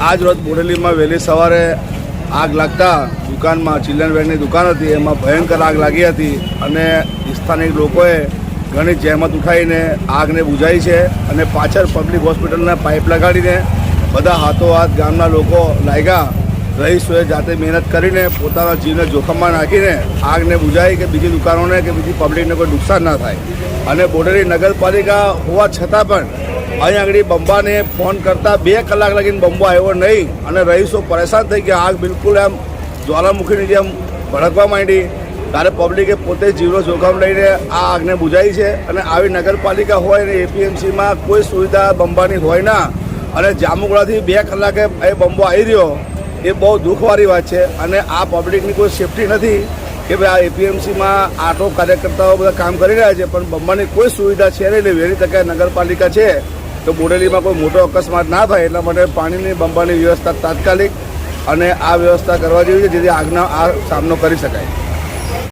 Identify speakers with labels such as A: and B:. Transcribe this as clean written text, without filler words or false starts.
A: આજ રોજ બોડેલીમાં વહેલી સવારે આગ લાગતા દુકાનમાં ચિલ્ડ્રનવેરની દુકાન હતી, એમાં ભયંકર આગ લાગી હતી અને સ્થાનિક લોકોએ ઘણી જહેમત ઉઠાવીને આગને બુઝાવી છે અને પાછળ પબ્લિક હોસ્પિટલના પાઇપ લગાડીને બધા હાથોહાથ ગામના લોકો લાગ્યા. રહીશોએ જાતે મહેનત કરીને પોતાના જીવને જોખમમાં નાખીને આગને બુઝાવી કે બીજી દુકાનોને કે બીજી પબ્લિકને કોઈ નુકસાન ના થાય. અને બોડેલી નગરપાલિકા હોવા છતાં પણ અહીં આગળ બંબાને ફોન કરતાં 2 કલાક લગીને બંબો આવ્યો નહીં અને રહીશો પરેશાન થઈ ગયા. આગ બિલકુલ એમ જ્વાલામુખીની જેમ ભડકવા માંડી ત્યારે પબ્લિકે પોતે જીવનો જોખમ લઈને આ આગને બુઝાવી છે. અને આવી નગરપાલિકા હોય ને એપીએમસીમાં કોઈ સુવિધા બંબાની હોય ના અને જામુગડાથી 2 કલાકે એ બંબો આવી રહ્યો, એ બહુ દુઃખવાળી વાત છે. અને આ પબ્લિકની કોઈ સેફટી નથી કે ભાઈ આ એપીએમસીમાં આટો કાર્યકર્તાઓ બધા કામ કરી રહ્યા છે પણ બંબાની કોઈ સુવિધા છે નહીં. વહેલી તકે નગરપાલિકા છે તો બોડેલીમાં કોઈ મોટો અકસ્માત ના થાય એટલા માટે પાણીની બંબાની વ્યવસ્થા તાત્કાલિક અને આ વ્યવસ્થા કરવા જેવી છે જેથી આગનો આ સામનો કરી શકાય.